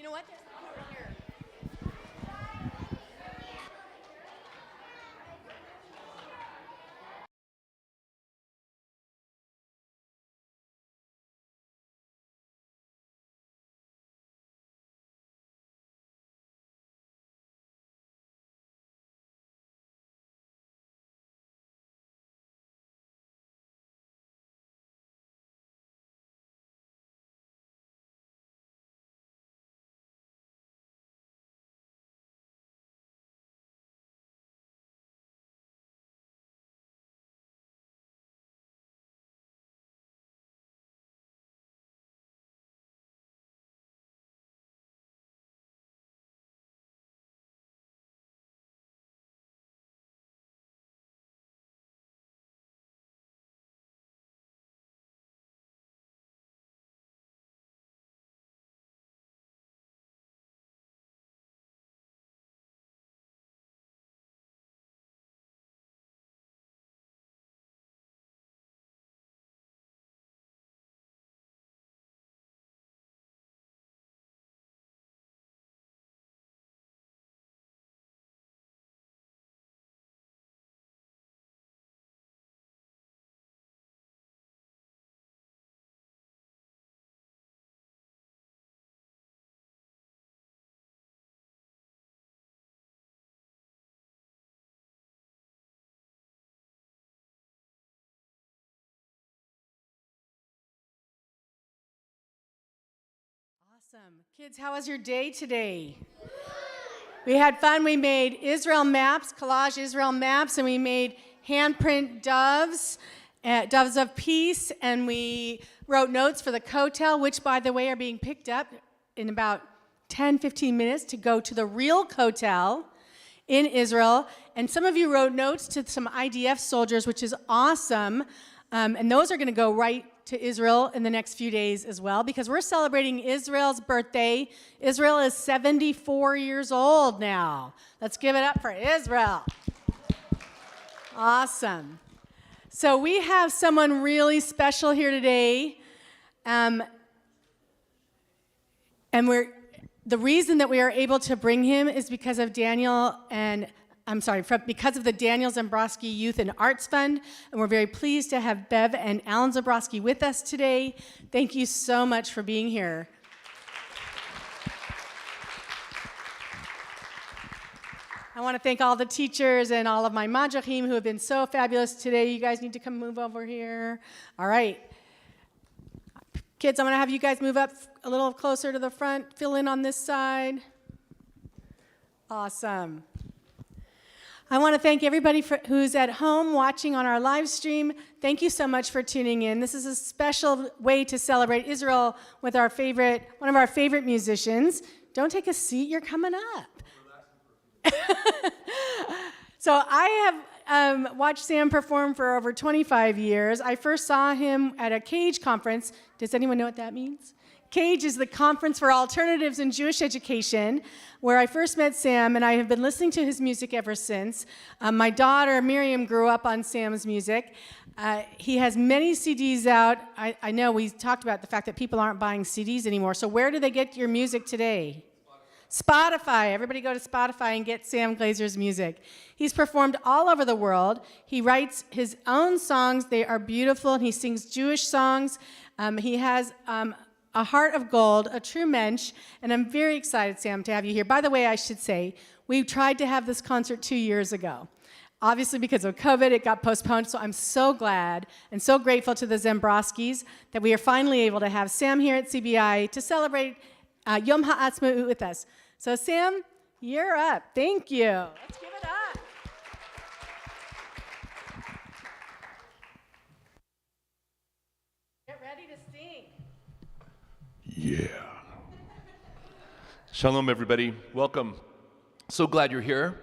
know what? There's one over here. Awesome. Kids, how was your day today? We had fun. We made Israel maps, collage Israel maps, and we made handprint doves, doves of peace, and we wrote notes for the kotel, which, by the way, are being picked up in about 10, 15 minutes to go to the real kotel in Israel. And some of you wrote notes to some IDF soldiers, which is awesome. And those are going to go right to Israel in the next few days as well, because we're celebrating Israel's birthday. Israel is 74 years old now. Let's give it up for Israel. Awesome. So we have someone really special here today. And the reason that we are able to bring him is because of because of the Daniel Zambrowski Youth and Arts Fund, and we're very pleased to have Bev and Alan Zambrowski with us today. Thank you so much for being here. I want to thank all the teachers and all of my madrachim who have been so fabulous today. You guys need to come move over here. All right. Kids, I'm going to have you guys move up a little closer to the front. Fill in on this side. Awesome. I want to thank everybody who's at home watching on our live stream. Thank you so much for tuning in. This is a special way to celebrate Israel with one of our favorite musicians. Don't take a seat, you're coming up. So I have watched Sam perform for over 25 years. I first saw him at a CAGE conference. Does anyone know what that means? CAGE is the Conference for Alternatives in Jewish Education, where I first met Sam, and I have been listening to his music ever since. My daughter, Miriam, grew up on Sam's music. He has many CDs out. I know we talked about the fact that people aren't buying CDs anymore, so where do they get your music today? Spotify. Everybody go to Spotify and get Sam Glaser's music. He's performed all over the world. He writes his own songs. They are beautiful, and he sings Jewish songs. He has a heart of gold, a true mensch, and I'm very excited, Sam, to have you here. By the way, I should say, we tried to have this concert 2 years ago. Obviously, because of COVID, it got postponed, so I'm so glad and so grateful to the Zambrowskis that we are finally able to have Sam here at CBI to celebrate Yom HaAtzmaut with us. So, Sam, you're up. Thank you. Let's give it up. Get ready to sing. Yeah. Shalom, everybody. Welcome. So glad you're here.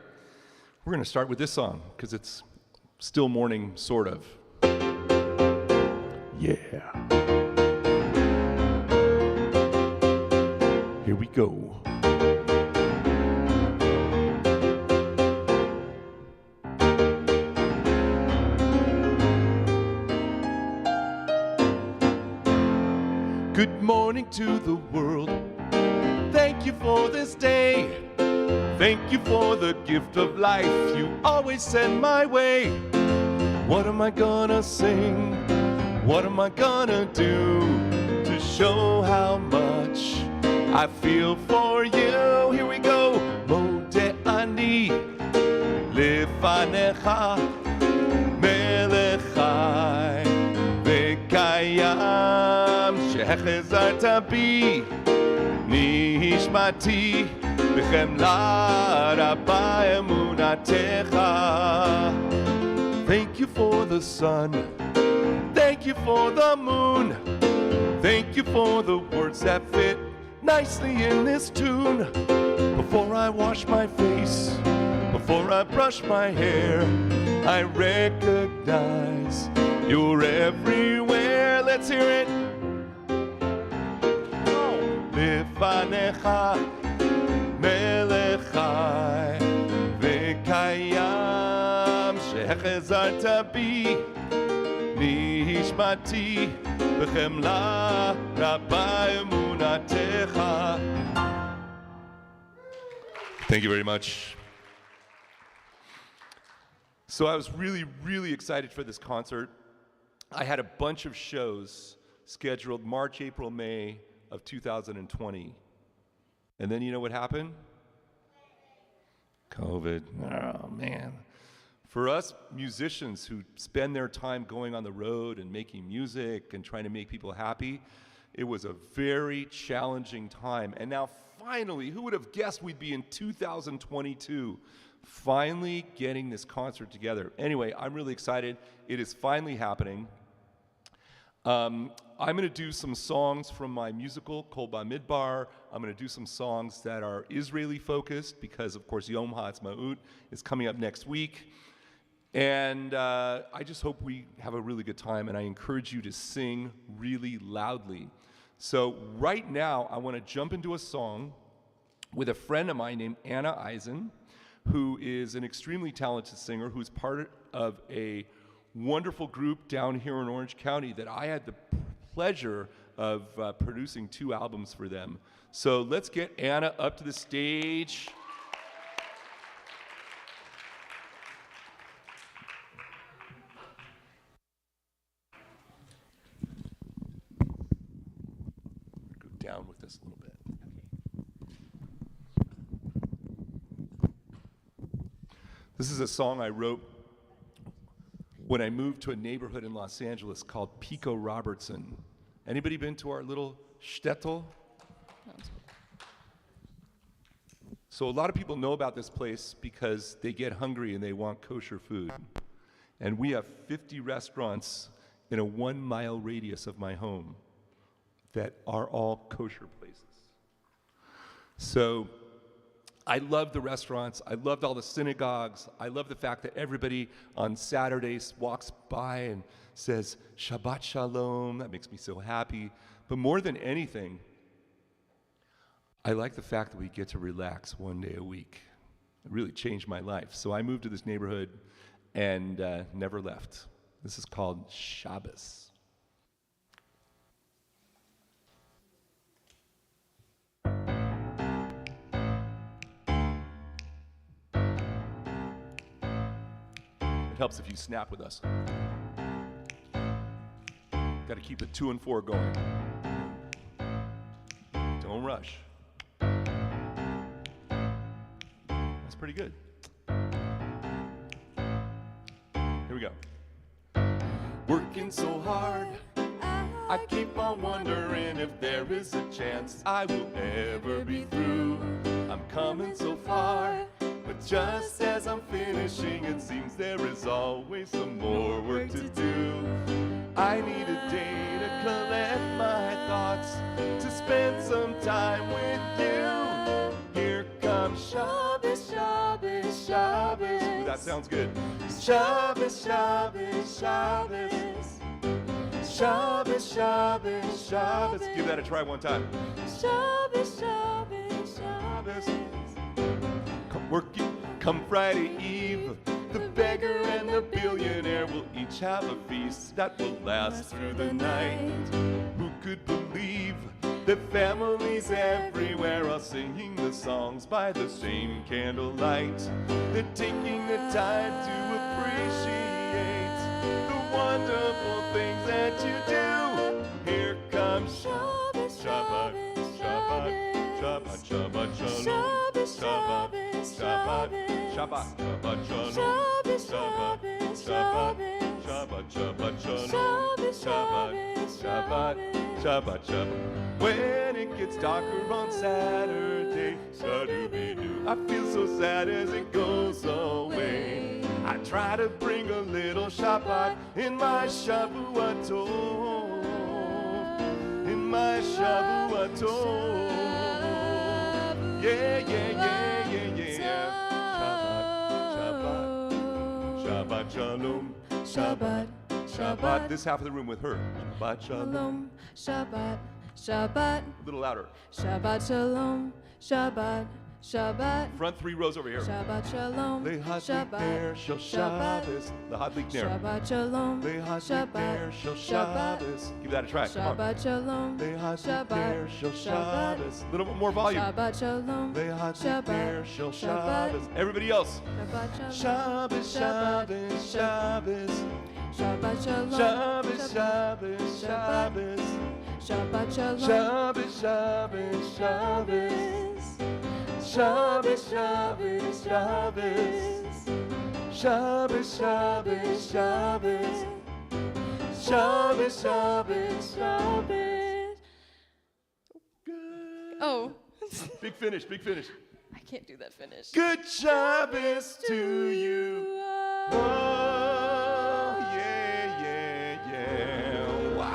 We're going to start with this song because it's still morning, sort of. Yeah. Here we go. Good morning to the world. Thank Thank you for this day. Thank you for the gift of life you always send my way. What am I gonna sing? What am I gonna do to show how much I feel for you? Here we go. Mode ani lefanecha melech chai vekayam shehechezarta bi nishmati b'chemla rabba emunatecha. Thank you for the sun. Thank you for the moon. Thank you for the words that fit nicely in this tune. Before I wash my face, before I brush my hair, I recognize you're everywhere. Let's hear it. Lefanecha melech chai vekayam shehechezarta bi nishmati b'chemla rabba emunatecha. Thank you very much. So I was really excited for this concert. I had a bunch of shows scheduled March, April, May of 2020. And then you know what happened? COVID. Oh, man. For us musicians who spend their time going on the road and making music and trying to make people happy, it was a very challenging time. And now finally, who would have guessed we'd be in 2022, finally getting this concert together. Anyway, I'm really excited. It is finally happening. I'm going to do some songs from my musical, Kol Bamidbar. I'm going to do some songs that are Israeli focused because, of course, Yom HaAtzmaut is coming up next week. And I just hope we have a really good time, and I encourage you to sing really loudly. So right now, I want to jump into a song with a friend of mine named Anna Eisen, who is an extremely talented singer, who's part of a wonderful group down here in Orange County that I had the pleasure of producing 2 albums for them. So let's get Anna up to the stage. Go down with this a little bit. This is a song I wrote when I moved to a neighborhood in Los Angeles called Pico Robertson. Anybody been to our little shtetl? So a lot of people know about this place because they get hungry and they want kosher food. And we have 50 restaurants in a 1-mile radius of my home that are all kosher places. So I love the restaurants. I loved all the synagogues. I love the fact that everybody on Saturdays walks by and says, Shabbat Shalom. That makes me so happy. But more than anything, I like the fact that we get to relax one day a week. It really changed my life. So I moved to this neighborhood and never left. This is called Shabbos. It helps if you snap with us. Got to keep the 2 and 4 going. Don't rush. That's pretty good. Here we go. Working so hard, I keep on wondering if there is a chance I will ever be through. I'm coming so far, but just as I'm finishing, it seems there is always some more work to do. I need a day to collect my thoughts, to spend some time with you. Here comes Shabbos, Shabbos, Shabbos. Ooh, that sounds good. Shabbos, Shabbos, Shabbos. Shabbos, Shabbos, Shabbos. Give that a try one time. Shabbos, Shabbos, Shabbos. Come Friday Eve, the beggar and the billionaire will each have a feast that will last through the night. Who could believe The families everywhere are singing the songs by the same candlelight. They're taking the time to appreciate the wonderful things that you do. Here comes Shabbat, Shabbat, Shabbat, Shabbat, Shabbat, Shalom, Shabbat, Shabbat, Shabbat, Shabbat, Shalom, Shabbat, Shabbat, Shabbat, Shabbat, Shalom, Shabbat, Shabbat, Shabbat, Shabbat. When it gets darker on Saturday, Shadoo-be-doo, I feel so sad as it goes away. I try to bring a little Shabbat in my Shavuot Tov, in my Shavuot Tov. Yeah, yeah, yeah, yeah, yeah. Shabbat, Shabbat, Shabbat Shalom, Shabbat, Shabbat. This half of the room with her. Shabbat Shalom. Shabbat, Shabbat, A little louder. Shabbat Shalom, Shabbat, Shabbat, Front 3 rows over here. Shabbat Shalom, Shabbat, Shabbat, Shabbos. The Hadlik Ner. Shabbat Shalom, Shabbat, Shabbat, Shabbos. Give that a try. Come on. Shabbat Shalom, Shabbat, Shabbat, A little bit more volume. Shabbat Shalom, Shabbat, Shabbos. Everybody else. Shabbat Shabbos, Shabbos, Shabbos. Shabbat Shalom, Shabbos, Shabbos, Shabbos. Shabbat Shalom, Shabbos, Shabbos, Shabbos. Shabbos, Shabbos, Shabbos. Shabbos, Shabbos, Shabbos. Shabbos, Shabbos, Shabbos. Oh, Big finish, big finish. I can't do that finish. Good Shabbos to you. Oh, yeah, yeah, yeah. Wow.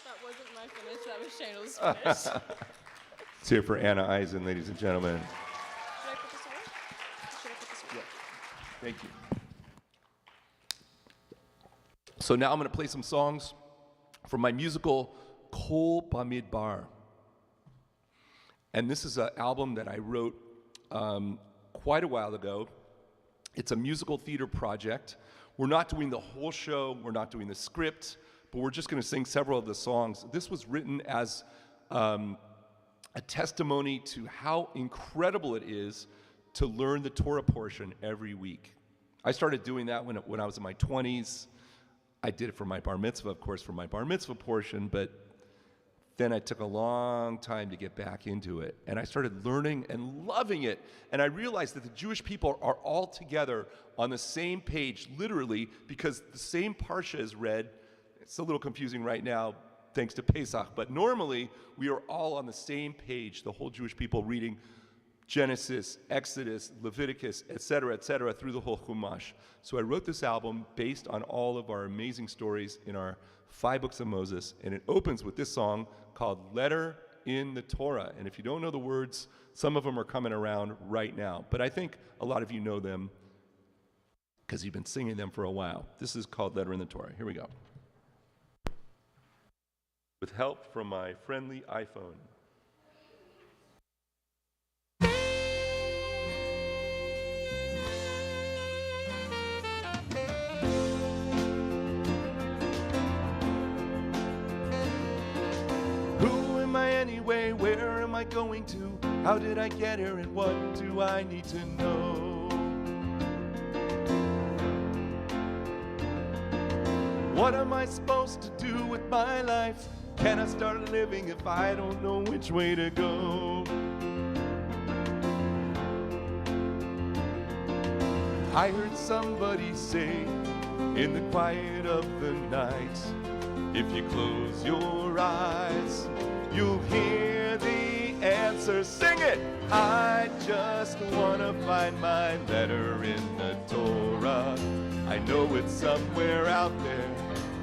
That wasn't my finish, that was Shayna's finish. Let's hear it for Anna Eisen, ladies and gentlemen. Should I put this away? Should I put this away? Thank you. So now I'm going to play some songs from my musical Kol Bamidbar. And this is an album that I wrote quite a while ago. It's a musical theater project. We're not doing the whole show, we're not doing the script, but we're just going to sing several of the songs. This was written as a testimony to how incredible it is to learn the Torah portion every week. I started doing that when I was in my 20s. I did it for my bar mitzvah, of course, for my bar mitzvah portion, but then I took a long time to get back into it. And I started learning and loving it. And I realized that the Jewish people are all together on the same page, literally, because the same parsha is read. It's a little confusing right now, thanks to Pesach, but normally we are all on the same page, the whole Jewish people reading Genesis, Exodus, Leviticus, etc., through the whole Chumash. So I wrote this album based on all of our amazing stories in our 5 books of Moses, and it opens with this song called Letter in the Torah. And if you don't know the words, some of them are coming around right now, but I think a lot of you know them because you've been singing them for a while. This is called Letter in the Torah. Here we go. With help from my friendly iPhone. Anyway, where am I going to? How did I get here and what do I need to know? What am I supposed to do with my life? Can I start living if I don't know which way to go? I heard somebody say in the quiet of the night, if you close your eyes, you'll hear the answer. Sing it! I just want to find my letter in the Torah. I know it's somewhere out there,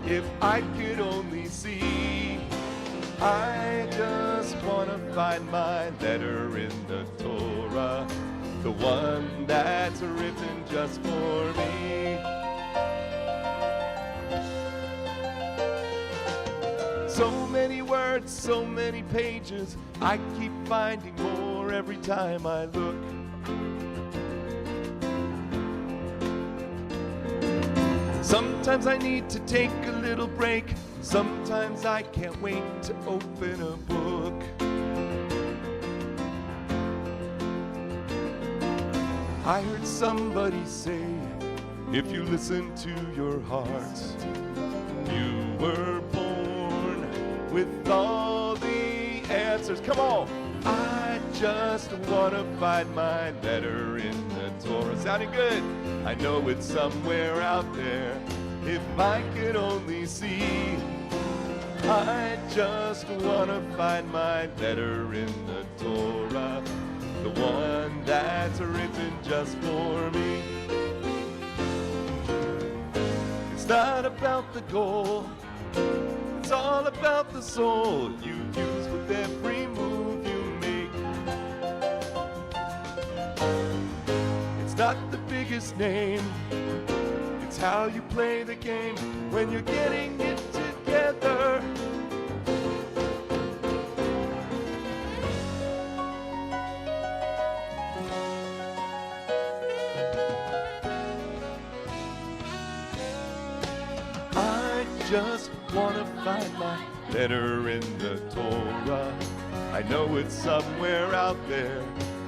if I could only see. I just want to find my letter in the Torah, the one that's written just for me. So many words, so many pages, I keep finding more every time I look. Sometimes I need to take a little break. Sometimes I can't wait to open a book. I heard somebody say, if you listen to your heart, you were born with all the answers. Come on! I just want to find my letter in the Torah. Sounding good. I know it's somewhere out there. If I could only see. I just want to find my letter in the Torah, the one that's written just for me. It's not about the goal. It's all about the soul you use with every move you make. It's not the biggest name. It's how you play the game when you're getting it together. I just want to find my letter in the Torah. I know it's somewhere out there.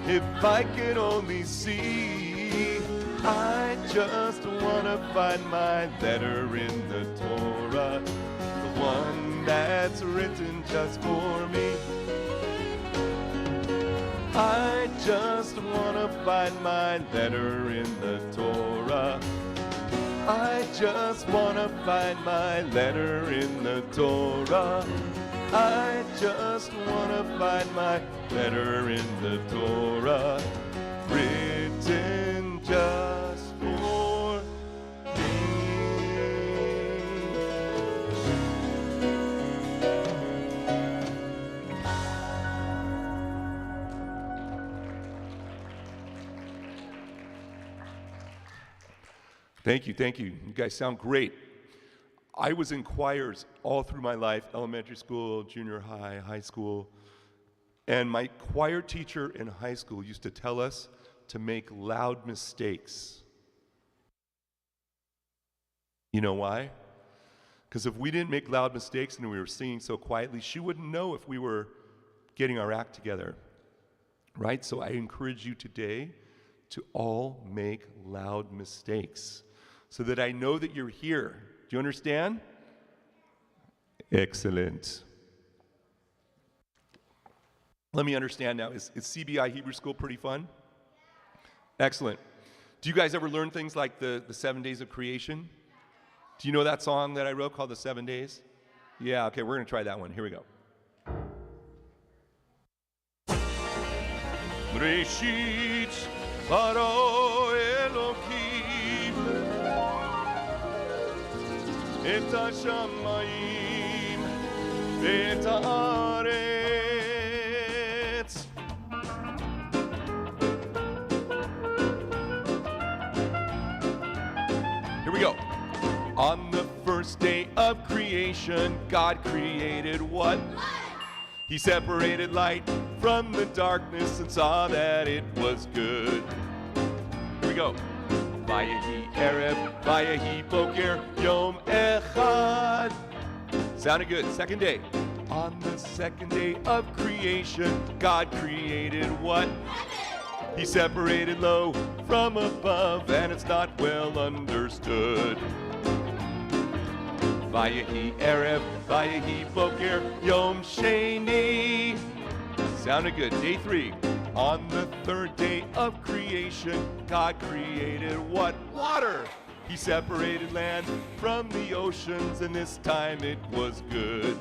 If I could only see. I just want to find my letter in the Torah, the one that's written just for me. I just want to find my letter in the Torah. I just want to find my letter in the Torah. I just want to find my letter in the Torah, written just for me. Thank you, thank you. You guys sound great. I was in choirs all through my life, elementary school, junior high, high school. And my choir teacher in high school used to tell us to make loud mistakes. You know why? Because if we didn't make loud mistakes and we were singing so quietly, she wouldn't know if we were getting our act together. Right? So I encourage you today to all make loud mistakes so that I know that you're here. Do you understand? Excellent. Let me understand now. Is CBI Hebrew School pretty fun? Excellent. Do you guys ever learn things like the 7 days of creation? Do you know that song that I wrote called The 7 Days? Yeah, okay, we're going to try that one. Here we go. Reshit baro Elohim et hashamayim et haaretz. Here we go. On the first day of creation, God created what? He separated light from the darkness and saw that it was good. Here we go. Vayehi Erev, Vayehi Boker, Yom Echad. Sounded good. Second day. On the second day of creation, God created what? He separated low from above, and it's not well understood. Vayehi Erev, Vayehi Boker, Yom Sheni. Sounded good. Day 3. On the third day of creation, God created what? Water. He separated land from the oceans, and this time it was good.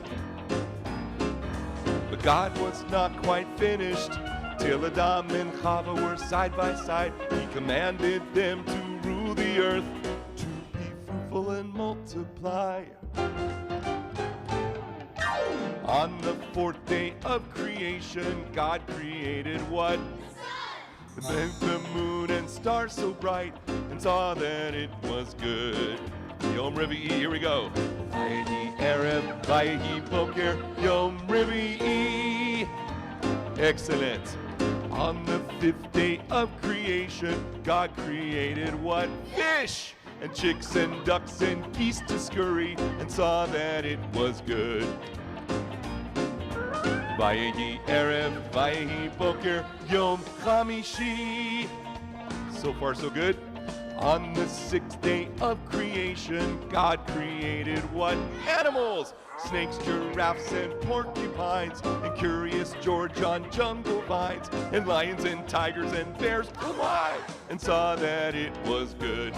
But God was not quite finished till Adam and Chava were side by side. He commanded them to rule the earth, to be fruitful and multiply. On the fourth day of creation, God created what? The moon and stars so bright, and saw that it was good. Yom Revi'i, here we go. Vayehi Erev, Vayehi Boker, Yom Revi'i. Excellent. On the fifth day of creation, God created what? Fish. and chicks and ducks and geese to scurry, and saw that it was good. Vayehi Erev, Vayehi Boker, Yom Chamishi. So far, so good. On the sixth day of creation, God created what? Animals! Snakes, giraffes, and porcupines, and Curious George on jungle vines, and lions and tigers and bears flew by, and saw that it was good.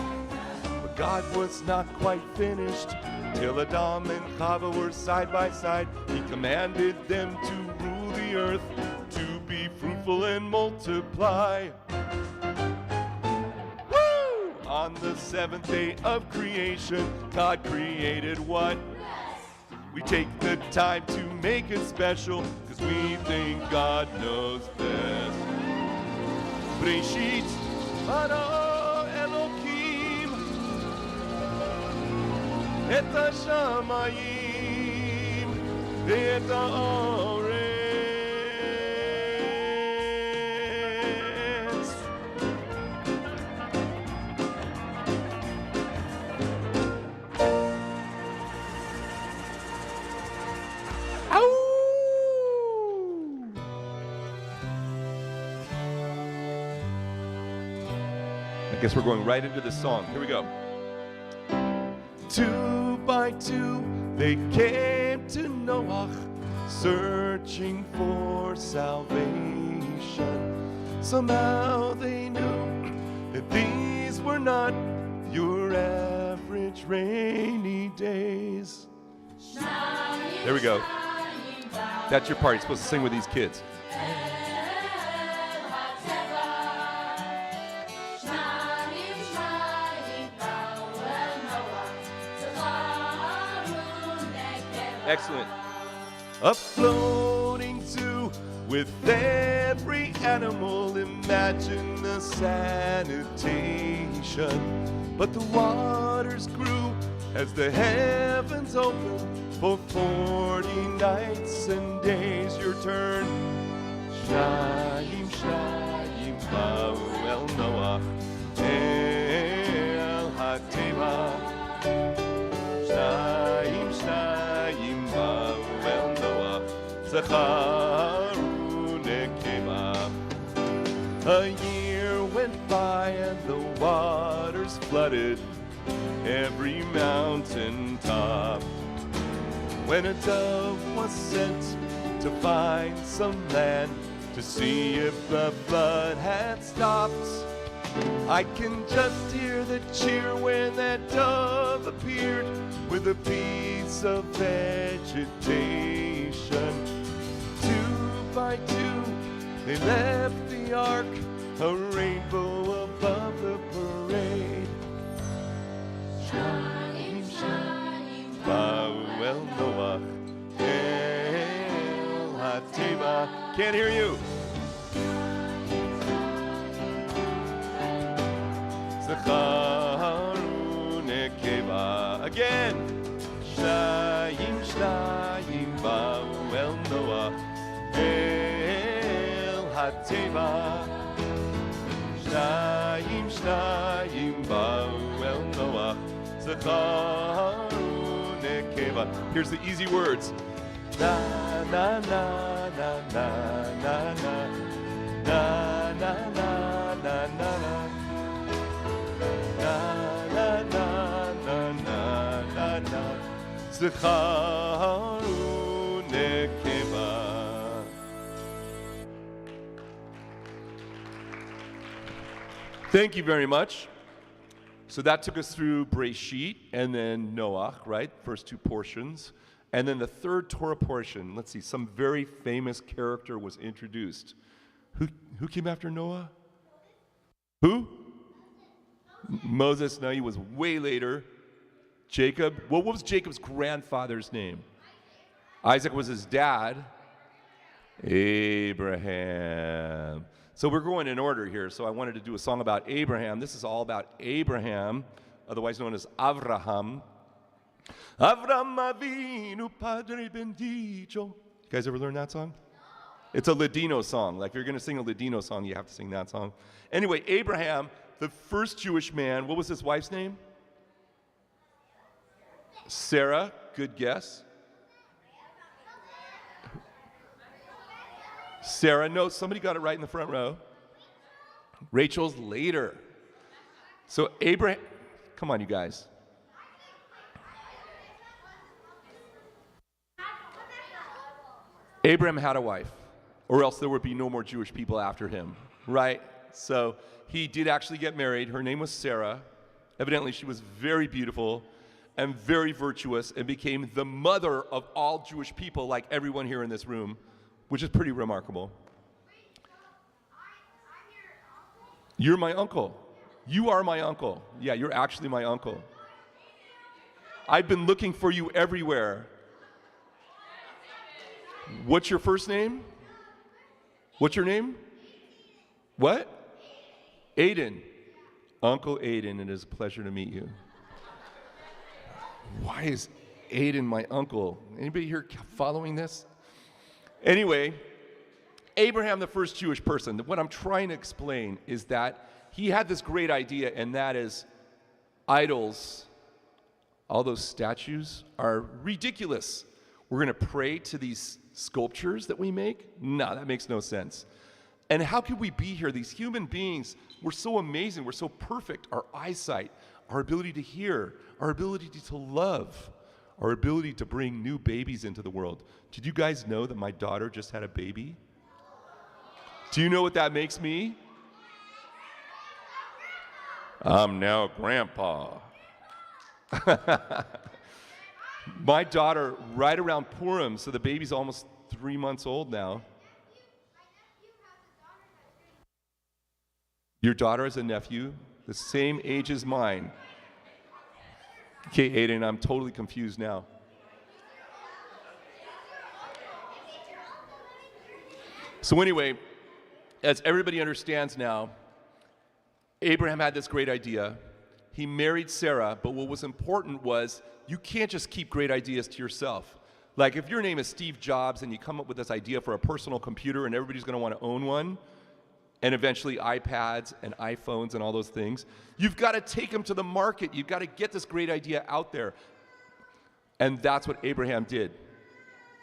But God was not quite finished, till Adam and Chava were side by side. He commanded them to rule the earth, to be fruitful and multiply. On the seventh day of creation, God created what? We take the time to make it special, because we think God knows best. Breshit bara Elokim et hashamayim ve'et haaretz. I guess we're going right into the song. Here we go. 2 by 2, they came to Noah, searching for salvation. Somehow they knew that these were not your average rainy days. There we go. That's your part. You're supposed to sing with these kids. Excellent. A floating zoo with every animal. Imagine the sanitation. But the waters grew as the heavens opened. For 40 nights and days, your turn. Shayim, Shayim, Ba'u El Noah, El HaTeva. Shayim, Shayim, Ba'u El Noah, Zacharu Nekeva. A year went by and the waters flooded every mountain top. When a dove was sent to find some land, to see if the flood had stopped. I can just hear the cheer when that dove appeared with a piece of vegetation. 2 by 2, they left the ark, a rainbow above the parade. Shayim, Shayim, Ba'u El Noah, El HaTeva. Can't hear you. Zacharu Nekeva. Again. Shayim, Shayim, Ba'u El Noah, El HaTeva. Shayim, Shayim, Ba'u El Noah, Zacharu Nekeva. Here's the easy words. Na na na na na na na na na na na na na na na na na na Zacharu Nekeva. Thank you very much. So that took us through Breshit and then Noah, right? First two portions. And then the third Torah portion, let's see, some very famous character was introduced. Who came after Noah? Who? Moses. No, he was way later. Jacob. What was Jacob's grandfather's name? Isaac was his dad. Abraham. So we're going in order here. So I wanted to do a song about Abraham. This is all about Abraham, otherwise known as Avraham. Avram Avinu Padre Bendito. You guys ever learn that song? It's a Ladino song. Like if you're going to sing a Ladino song, you have to sing that song. Anyway, Abraham, the first Jewish man, what was his wife's name? Sarah, good guess. Sarah, no, somebody got it right in the front row. Rachel's later. So Abraham, come on, you guys. Abraham had a wife, or else there would be no more Jewish people after him, right? So he did actually get married. Her name was Sarah. Evidently, she was very beautiful and very virtuous and became the mother of all Jewish people, like everyone here in this room, which is pretty remarkable. You're my uncle. You are my uncle. Yeah, you're actually my uncle. I've been looking for you everywhere. What's your first name? What's your name? What? Aiden. Uncle Aiden, it is a pleasure to meet you. Why is Aiden my uncle? Anybody here following this? Anyway, Abraham, the first Jewish person, what I'm trying to explain is that he had this great idea, and that is idols, all those statues, are ridiculous. We're going to pray to these sculptures that we make? No, that makes no sense. And how could we be here? These human beings, we're so amazing, we're so perfect. Our eyesight, our ability to hear, our ability to love, our ability to bring new babies into the world. Did you guys know that my daughter just had a baby? Do you know what that makes me? I'm now grandpa. My daughter, right around Purim, so the baby's almost 3 months old now. Your daughter has a nephew, the same age as mine. Okay, Aiden, I'm totally confused now. So anyway, as everybody understands now, Abraham had this great idea. He married Sarah, but what was important was you can't just keep great ideas to yourself. Like if your name is Steve Jobs and you come up with this idea for a personal computer and everybody's going to want to own one, and eventually iPads and iPhones and all those things, you've got to take them to the market. You've got to get this great idea out there. And that's what Abraham did.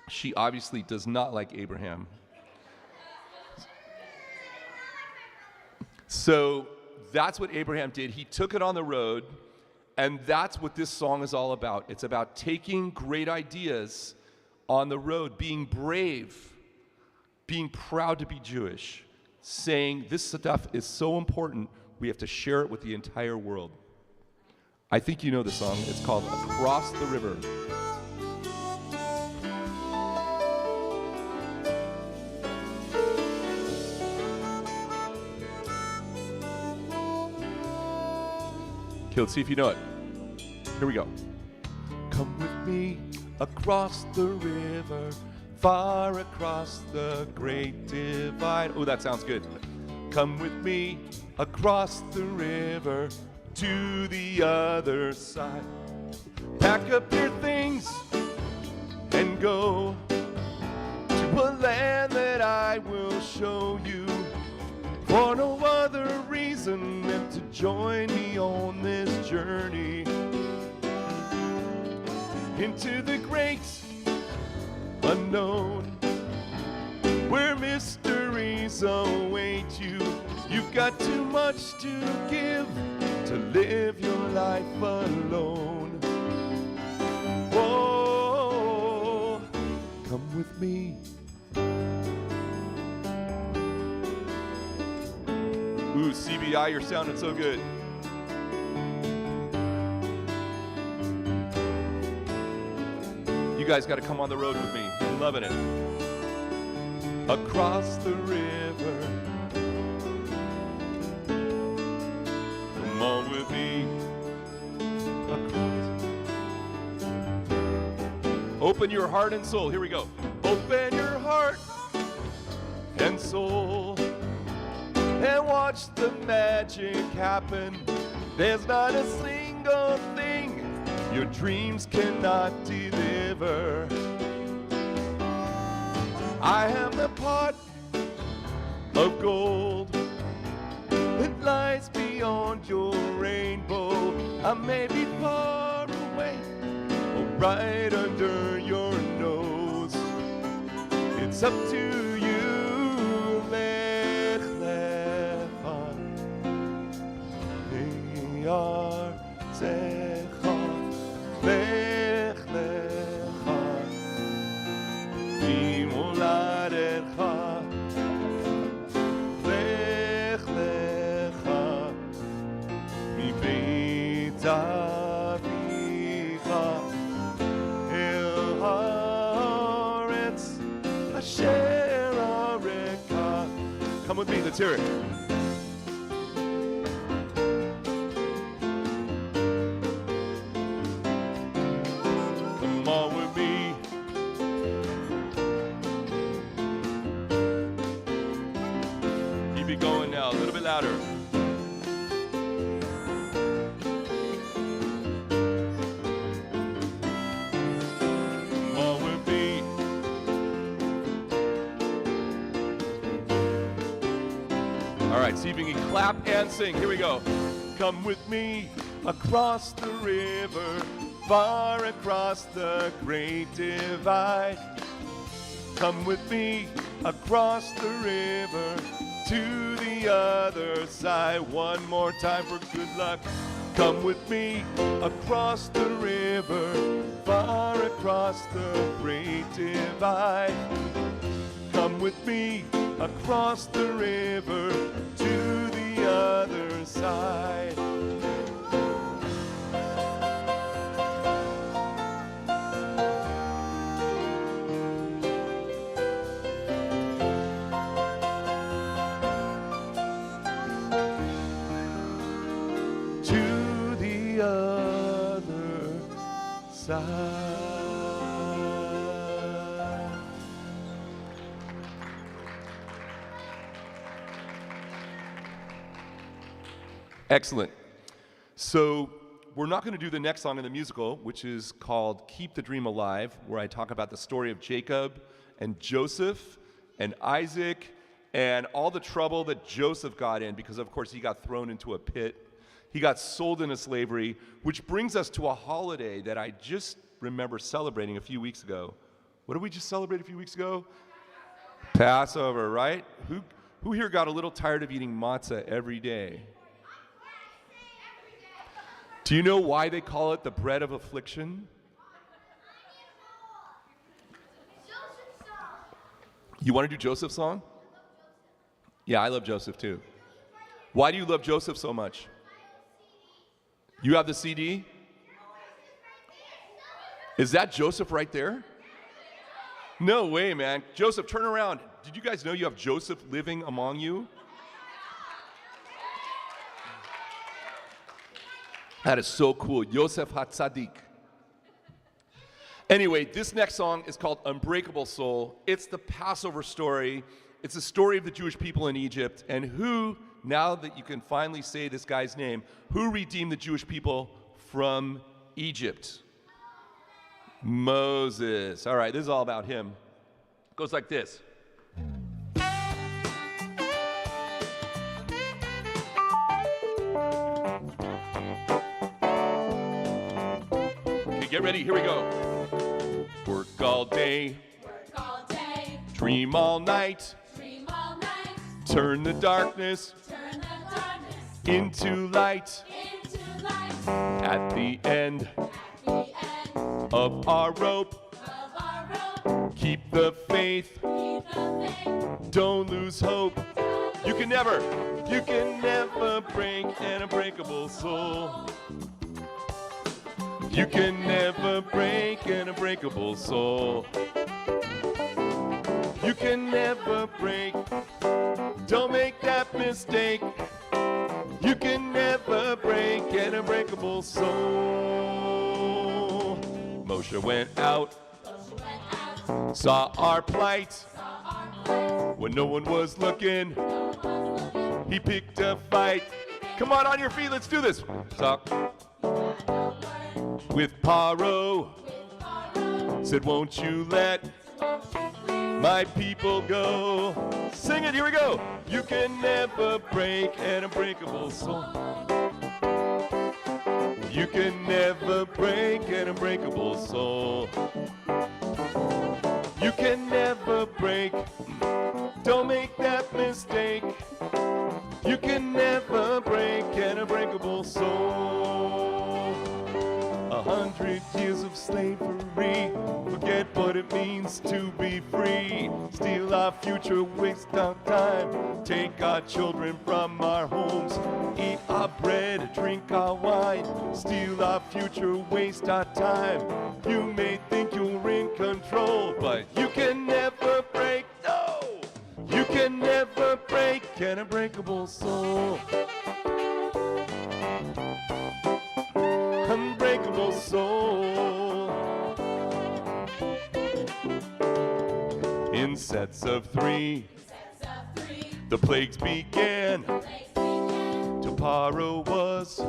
She obviously does not like Abraham. So that's what Abraham did. He took it on the road, and that's what this song is all about. It's about taking great ideas on the road, being brave, being proud to be Jewish, saying this stuff is so important, we have to share it with the entire world. I think you know the song. It's called Across the River. Okay, let's see if you know it. Here we go. Come with me across the river, far across the great divide. Oh, that sounds good. Come with me across the river to the other side. Pack up your things and go to a land that I will show you, for no other reason than to join me on this journey into the great unknown, where mysteries await you. You've got too much to give to live your life alone. Oh, come with me. Ooh, CBI, you're sounding so good. You guys got to come on the road with me. I'm loving it. Across the river. Come on with me. Across. Open your heart and soul. Here we go. Open your heart and soul and watch the magic happen. There's not a single thing your dreams cannot deliver. I am the pot of gold that lies beyond your rainbow. I may be far away, right under your nose. It's up to you. Lech lecha, be'artzecha, lech lecha, b'moladecha, lech lecha, מבית אביך אל הארץ אשר אראך. Come with me, let's hear it. Come on with me. Keep it going now, a little bit louder. All right, see if you can clap and sing. Here we go. Come with me across the river, far across the great divide. Come with me across the river to the other side. One more time for good luck. Come with me across the river, far across the great divide. Come with me across the river to the other side. To the other side. Excellent. So we're not going to do the next song in the musical, which is called Keep the Dream Alive, where I talk about the story of Jacob and Joseph and Isaac and all the trouble that Joseph got in because, of course, he got thrown into a pit. He got sold into slavery, which brings us to a holiday that I just remember celebrating a few weeks ago. What did we just celebrate a few weeks ago? Passover, right? Who here got a little tired of eating matzah every day? Do you know why they call it the bread of affliction? You want to do Joseph's song? Yeah, I love Joseph too. Why do you love Joseph so much? You have the CD? Is that Joseph right there? No way, man. Joseph, turn around. Did you guys know you have Joseph living among you? That is so cool. Yosef HaTzadik. Anyway, this next song is called Unbreakable Soul. It's the Passover story. It's the story of the Jewish people in Egypt and who, now that you can finally say this guy's name, who redeemed the Jewish people from Egypt? Moses. All right, this is all about him. It goes like this. Okay, get ready. Here we go. Work all day. Dream all night. Turn the darkness into light. At the end of our rope, keep the faith. Don't lose hope. You can never break an unbreakable soul. You can never break an unbreakable soul. You can never break. Don't make that mistake. You can never break an unbreakable soul. Moshe went out, saw our plight. When no one was looking, he picked a fight. Come on your feet, let's do this. Talk with Paro. Said, won't you let my people go? Sing it, here we go. You can never break an unbreakable soul. You can never break an unbreakable soul. You can never break, don't make that mistake. You can never break an unbreakable soul. 100 years of slavery, forget what it means to be free. Steal our future, waste our time, take our children from our homes, eat our bread, drink our wine, steal our future, waste our time. You may think you're in control, but you can never break, no! You can never break an unbreakable soul. Unbreakable soul. In sets of three, the plagues began. Toparo was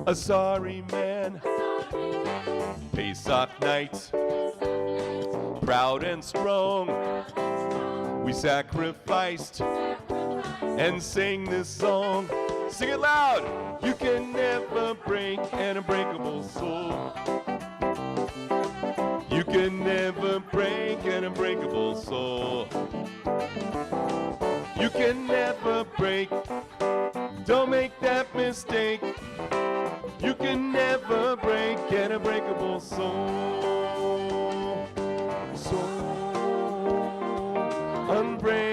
a sorry man. Pesach night, proud and strong, we sacrificed and sang this song. Sing it loud! You can never break an unbreakable soul. You can never break an unbreakable soul. You can never break, don't make that mistake. You can never break an unbreakable soul. Soul unbreakable.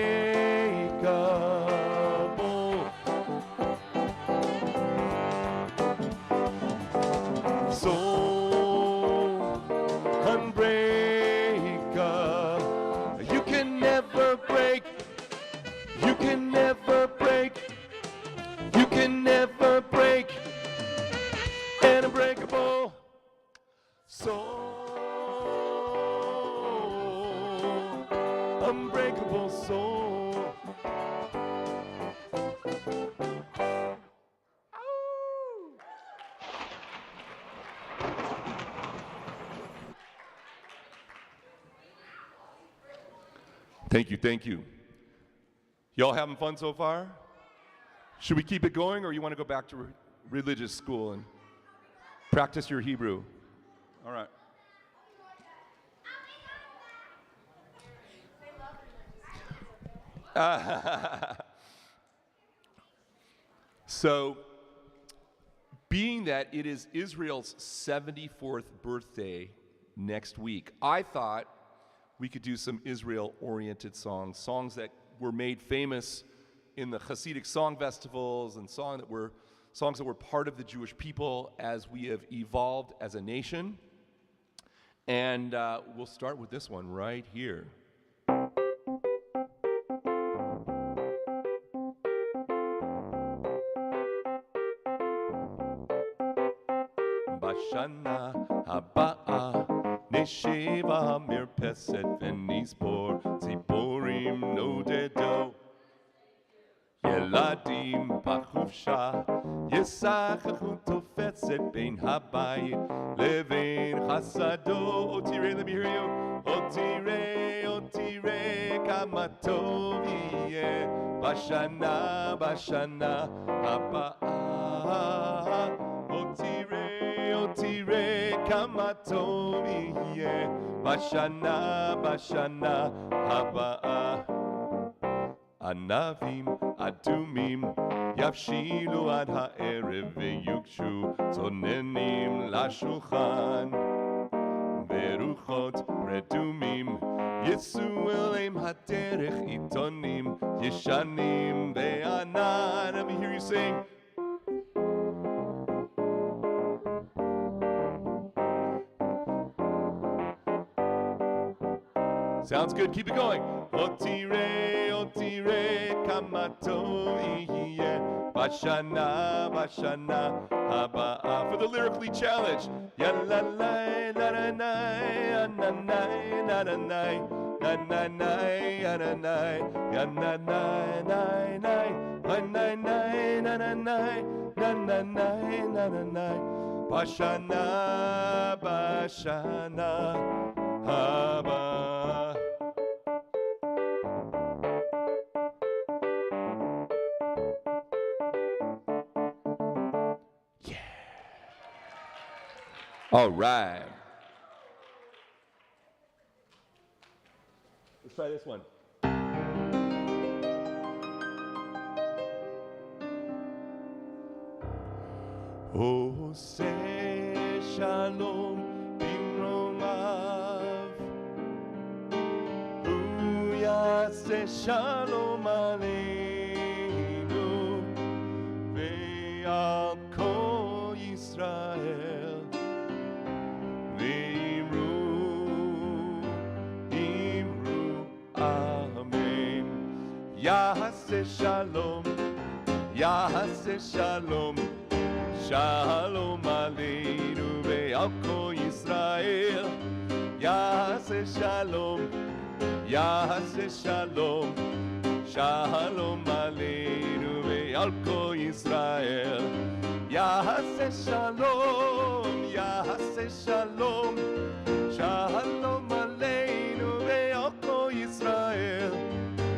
Soul unbreakable. You can never break. You can never break. You can never break an unbreakable soul. Unbreakable soul. Thank you, thank you. Y'all having fun so far? Should we keep it going, or you want to go back to religious school and practice your Hebrew? All right. So, being that it is Israel's 74th birthday next week, I thought we could do some Israel-oriented songs, songs that were made famous in the Hasidic song festivals and songs that were part of the Jewish people as we have evolved as a nation. And we'll start with this one right here. Bashana habaa nesheva mirpeset v'nisbor tziporim nodedo ילדים בחופשה ישחקו תופצת בין הבית לבין חסדו. Oh, tire, let me hear you. Oh, tire, כמה טוב יהיה בשנה הבאה. Oh, tire, כמה טוב יהיה בשנה הבאה. ענבים אדומים יבשילו עד הערב ויוגשו צוננים לשולחן, ורוחות רדומים יצאו אליהם הדרך, עיתונים ישנים וענן. Let me hear you sing. Sounds good, keep it going. Oh, tire, כמה טוב יהיה בשנה הבאה. For the lyrically challenged. Yalalai, na-na-nai, na-na-nai, na-na-nai, na-na-nai, na-na-nai, ya-na-nai, nai-nai, na-na-nai, na-na-nai, na-na-nai, na-na-nai, בשנה הבאה. All right. Let's try this one. Oh, say shalom bimromav. Uyase shalom aleinu. Ve'al kol Yisrael. Ve'imru, imru, amen. Yahase shalom, Yahase shalom. Shalom aleinu ve'al kol Yisrael. Yahase shalom, Yahase shalom. Shalom aleinu ve'al kol Yisrael. Yahase shalom, Yahase shalom. Shalom aleinu ve'al kol Yisrael.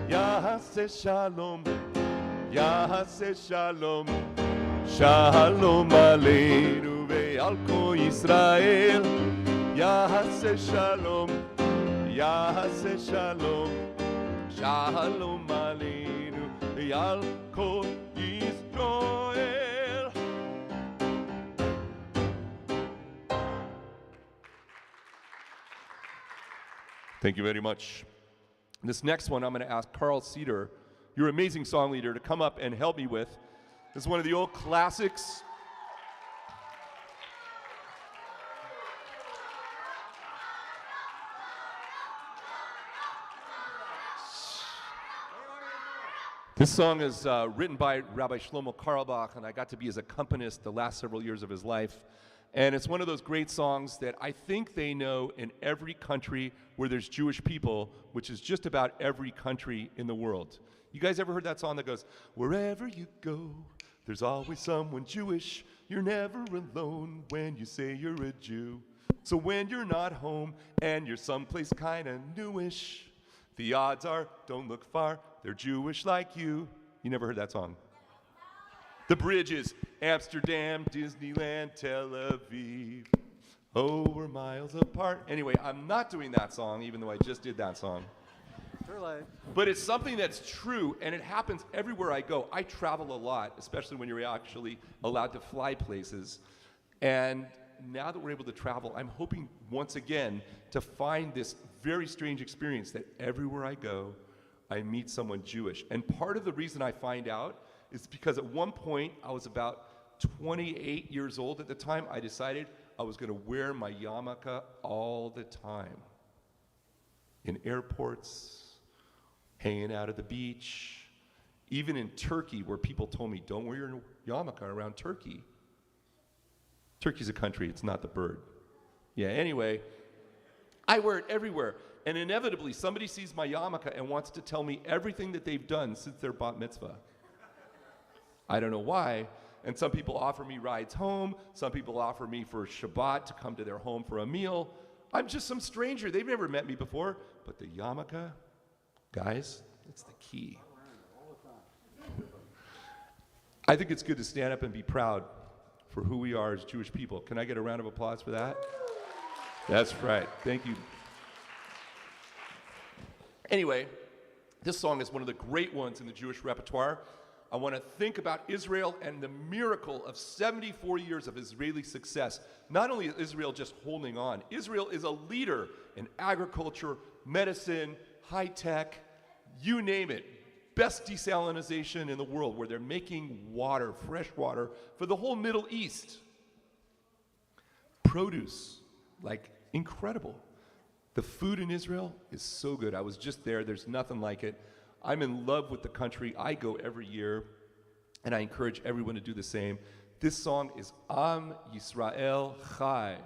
Yahase shalom, Yahase shalom. Shalom aleinu ve'al kol Yisrael. Yahase shalom, Yahase shalom. Shalom aleinu ve'al kol Yisrael. Thank you very much. This next one, I'm going to ask Carl Cedar, your amazing song leader, to come up and help me with. This is one of the old classics. This song is written by Rabbi Shlomo Carlebach, and I got to be his accompanist the last several years of his life. And it's one of those great songs that I think they know in every country where there's Jewish people, which is just about every country in the world. You guys ever heard that song that goes, wherever you go, there's always someone Jewish. You're never alone when you say you're a Jew. So when you're not home and you're someplace kind of newish, the odds are, don't look far, they're Jewish like you. You never heard that song? The bridge is Amsterdam, Disneyland, Tel Aviv. Oh, we're miles apart. Anyway, I'm not doing that song, even though I just did that song. But it's something that's true, and it happens everywhere I go. I travel a lot, especially when you're actually allowed to fly places. And now that we're able to travel, I'm hoping once again to find this very strange experience that everywhere I go, I meet someone Jewish. And part of the reason I find out is because at one point, I was about 28 years old at the time, I decided I was going to wear my yarmulke all the time. In airports, hanging out at the beach, even in Turkey, where people told me, don't wear your yarmulke around Turkey. Turkey's a country, it's not the bird. Yeah, anyway, I wear it everywhere. And inevitably, somebody sees my yarmulke and wants to tell me everything that they've done since their bat mitzvah. I don't know why. And some people offer me rides home. Some people offer me for Shabbat to come to their home for a meal. I'm just some stranger. They've never met me before. But the yarmulke, guys, it's the key. I think it's good to stand up and be proud for who we are as Jewish people. Can I get a round of applause for that? That's right. Thank you. Anyway, this song is one of the great ones in the Jewish repertoire. I want to think about Israel and the miracle of 74 years of Israeli success. Not only is Israel just holding on, Israel is a leader in agriculture, medicine, high tech, you name it. Best desalinization in the world, where they're making water, fresh water, for the whole Middle East. Produce, like incredible. The food in Israel is so good. I was just there. There's nothing like it. I'm in love with the country. I go every year, and I encourage everyone to do the same. This song is Am Yisrael Chai.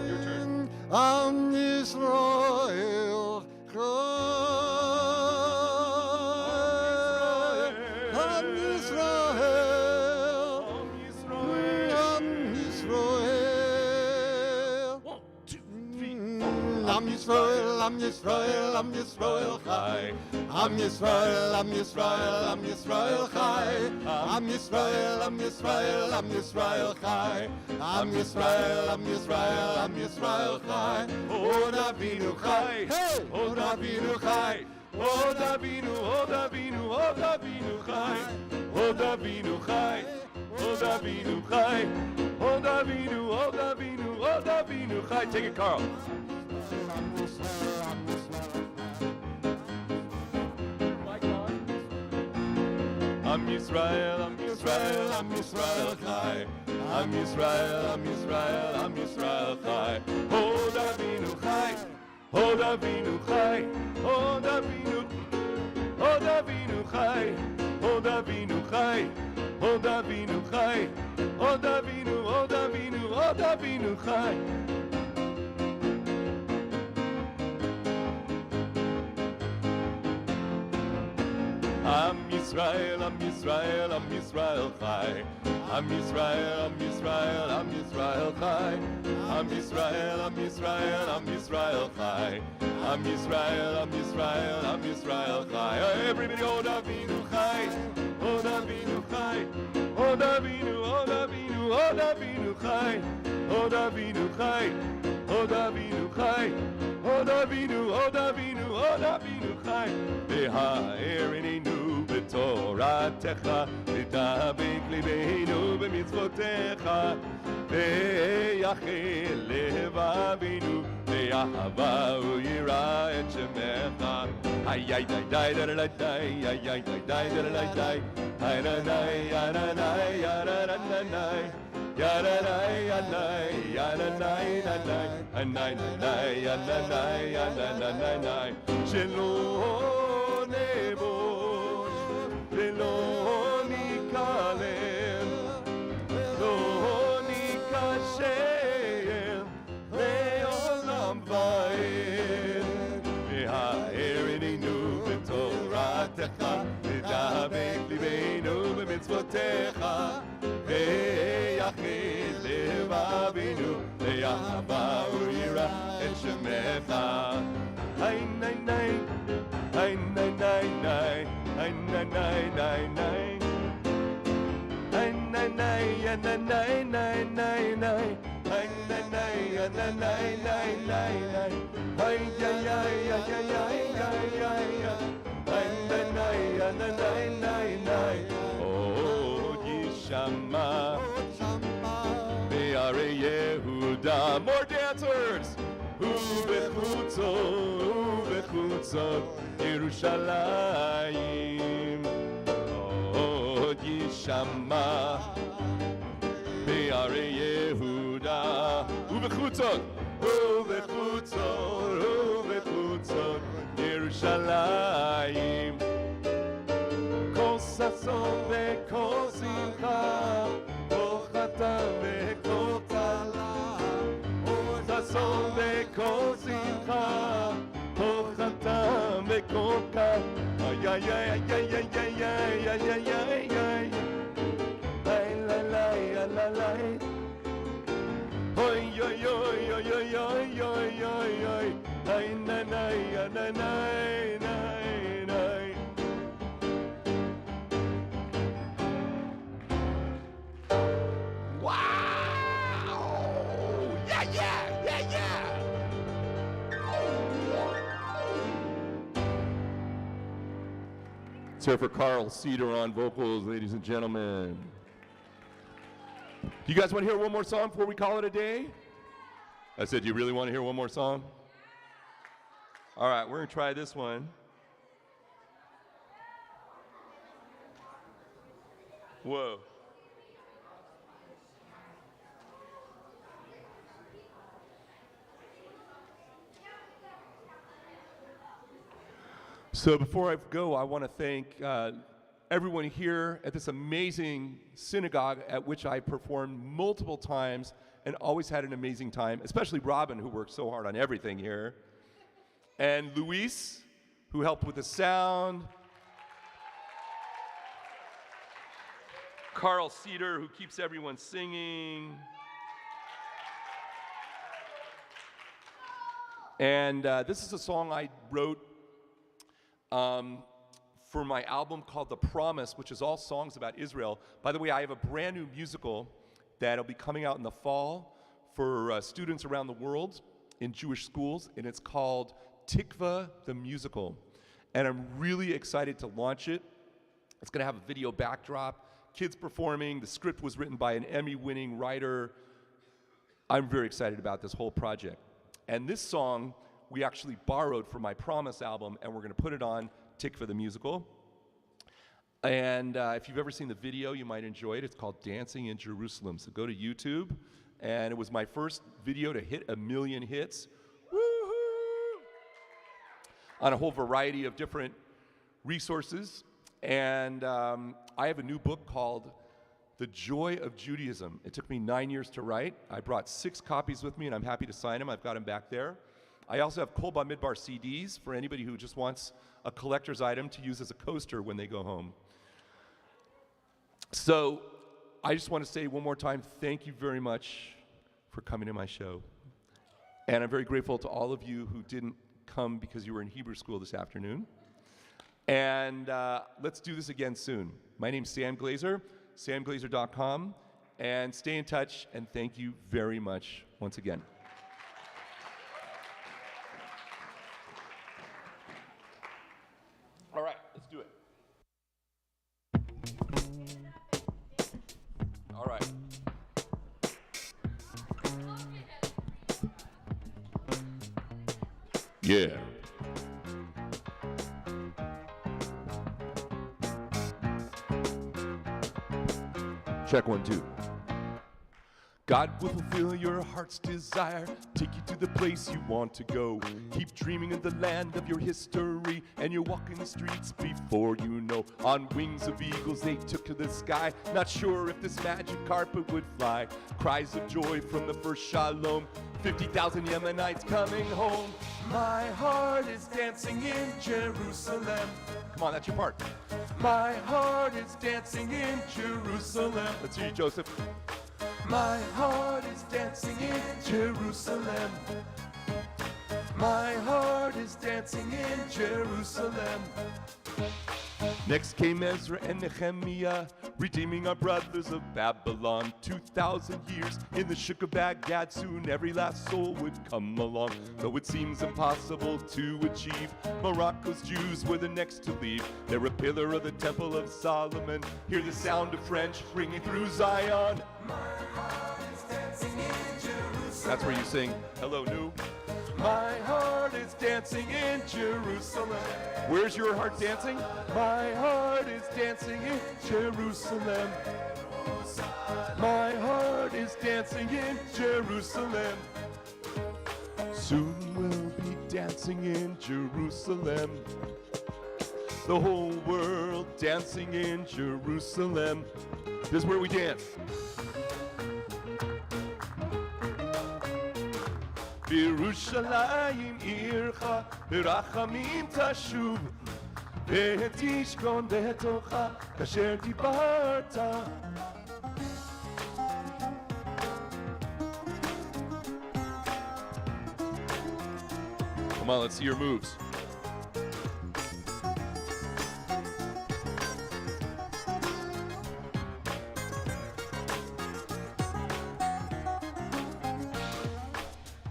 Your turn. Am Yisrael Chai. Am Yisrael. Am Yisrael. 1, 2, 3, 4. Am Yisrael, Am Yisrael, Am Yisrael Chai. Am Yisrael, Am Yisrael, Am Yisrael Chai. Am Yisrael, Am Yisrael, Am Yisrael Chai. Am Yisrael, Am Yisrael, Am Yisrael Chai. Od Avinu Chai. Hey! Od Avinu Chai. Od Avinu, Od Avinu, Od Avinu Chai. Od Avinu Chai. Od Avinu Chai. Od Avinu, Od Avinu, Od Avinu Chai. Take it, Carl. Am Yisrael, Am Yisrael, Am Yisrael Chai. Am Yisrael, Am Yisrael, Am Yisrael Chai. Od Avinu Chai. Od Avinu Chai. Od Avinu. Od Avinu Chai. Od Avinu Chai. Od Avinu Chai. Od Avinu, Od Avinu, Od Avinu Chai. Am Yisrael, Am Yisrael, Am Yisrael Chai. Am Yisrael, Am Yisrael, Am Yisrael Chai. Am Yisrael, Am Yisrael, Am Yisrael Chai. Am Yisrael, Am Yisrael, Am Yisrael Chai. Everybody, Od Avinu Chai. Od Avinu Chai. Od Avinu, Od Avinu, Od Avinu Chai. Od Avinu Chai. Od Avinu Chai. Od Avinu, Od Avinu, Od Avinu Chai. V'ha'erinenu b'toratecha, v'tabek libeinu b'mitzvotecha, v'yachel lev avinu, v'yahava u'yira et shemecha. Ay ay ay ay da da da da, ay ay ay ay da da da da, ay da da ya da da ya da da da da. Ya da da ya da ya da da ya da ya da ya da ya da ya Shelo nebo Shelo nikalem Lo nikashem Leolam va'ed V'ha'erinenu b'toratecha V'dabek libeinu b'mitzvotecha V'yachid lev avinu V'yahava u'yira et shemecha Ay nay nay Ay nay nay nay Ay nay nay nay nay Ay nay nay ya nay nay nay nay nay Ay nay nay ya nay nay nay nay nay Ay ya ya ya ya ya ya ya ya Ay nay nay ya nay nay nay nay Oh Yishama Be'arei Yehuda More dancers Ubechutzot Yerushalayim Od Yishama Be'arei Yehuda Ubechutzot Yerushalayim Kol sason ve'kol simcha Kol chatan ve'kol tala Sason ve'kol simcha Kol chatan ve'kol kal Ay ay ay ay ay ay ay ay ay ay ay Ay la la ya la la Oy oy oy oy oy oy oy oy oy Ay na na ya na na na na Wow! Yeah yeah yeah yeah Let's hear for Carl Cedar on vocals, ladies and gentlemen. You guys want to hear one more song before we call it a day? I said, do you really want to hear one more song? All right, we're going to try this one. Whoa. So before I go, I want to thank everyone here at this amazing synagogue at which I performed multiple times and always had an amazing time, especially Robin, who worked so hard on everything here, and Luis, who helped with the sound, Carl Cedar, who keeps everyone singing, And this is a song I wrote for my album called The Promise, which is all songs about Israel. By the way, I have a brand new musical that'll be coming out in the fall for students around the world in Jewish schools, and it's called Tikva the Musical. And I'm really excited to launch it. It's gonna have a video backdrop, kids performing. The script was written by an Emmy-winning writer. I'm very excited about this whole project. And this song we actually borrowed from my Promise album, and we're gonna put it on Tikva the Musical. And if you've ever seen the video, you might enjoy it. It's called Dancing in Jerusalem. So go to YouTube, and it was my first video to hit 1 million hits. Woo-hoo! On a whole variety of different resources. And I have a new book called The Joy of Judaism. It took me 9 years to write. I brought 6 copies with me, and I'm happy to sign them. I've got them back there. I also have Kol Bamidbar CDs for anybody who just wants a collector's item to use as a coaster when they go home. So I just want to say one more time, thank you very much for coming to my show. And I'm very grateful to all of you who didn't come because you were in Hebrew school this afternoon. And let's do this again soon. My name's Sam Glaser, samglaser.com, and stay in touch, and thank you very much once again. All right, let's do it. All right. Yeah. Check 1, 2. God will fulfill your heart's desire, take you to the place you want to go. Keep dreaming of the land of your history, and you're walking the streets before you know. On wings of eagles they took to the sky, not sure if this magic carpet would fly. Cries of joy from the first Shalom, 50,000 Yemenites coming home. My heart is dancing in Jerusalem. Come on, that's your part. My heart is dancing in Jerusalem. Let's hear you, Joseph. My heart is dancing in Jerusalem. My heart is dancing in Jerusalem. Next came Ezra and Nehemiah, redeeming our brothers of Babylon. 2,000 years in the Shuk of Baghdad, soon every last soul would come along. Though it seems impossible to achieve, Morocco's Jews were the next to leave. They're a pillar of the Temple of Solomon. Hear the sound of French ringing through Zion. My heart is dancing in Jerusalem. That's where you sing, hello, new. My heart is dancing in Jerusalem. Where's your heart dancing? My heart is dancing in Jerusalem. My heart is dancing in Jerusalem. Soon we'll be dancing in Jerusalem. The whole world dancing in Jerusalem. This is where we dance. בירושלים עירך ברחמים תשוב ותשכון בתוכה כאשר דיברת. Come on, let's see your moves.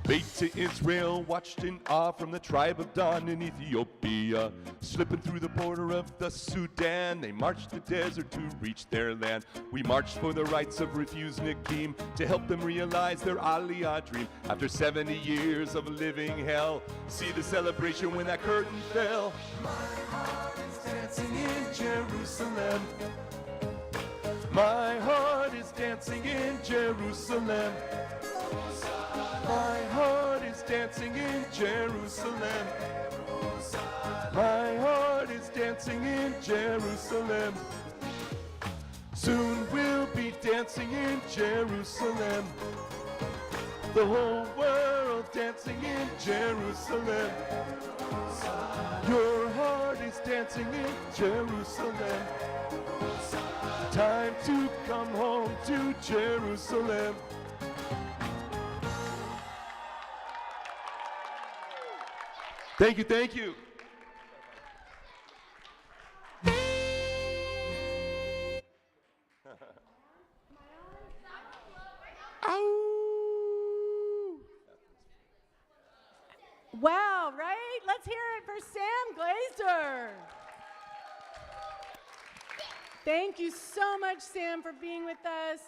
Beta Israel watched in awe from the tribe of Dan in Ethiopia. Slipping through the border of the Sudan, they marched the desert to reach their land. We marched for the rights of refused Nakim to help them realize their Aliyah dream. After 70 years of living hell, see the celebration when that curtain fell. My heart is dancing in Jerusalem. My heart is dancing in Jerusalem. My heart is dancing in Jerusalem. My heart is dancing in Jerusalem. Soon we'll be dancing in Jerusalem. The whole world dancing in Jerusalem. Your heart is dancing in Jerusalem. Time to come home to Jerusalem. Thank you, thank you. Wow, right? Let's hear it for Sam Glaser. Thank you so much, Sam, for being with us.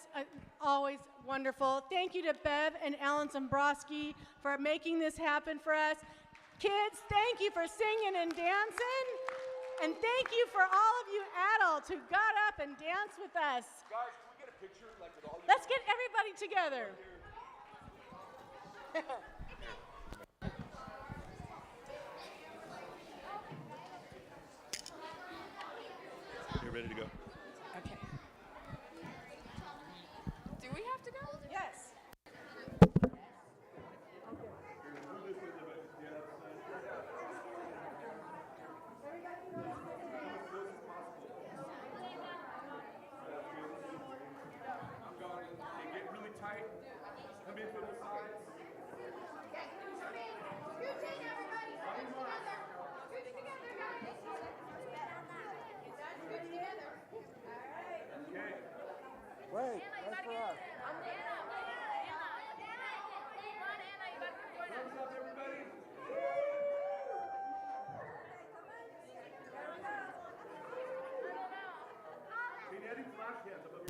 Always wonderful. Thank you to Bev and Alan Zombrowski for making this happen for us. Kids, thank you for singing and dancing. And thank you for all of you adults who got up and danced with us. Guys, can we get a picture like with all you? Let's get everybody together. You're ready to go. Okay. Do we have to go? Yes. Get really tight. Come in from the sides. Wait, that's for us. Thumbs up, everybody. Can you add flash hands up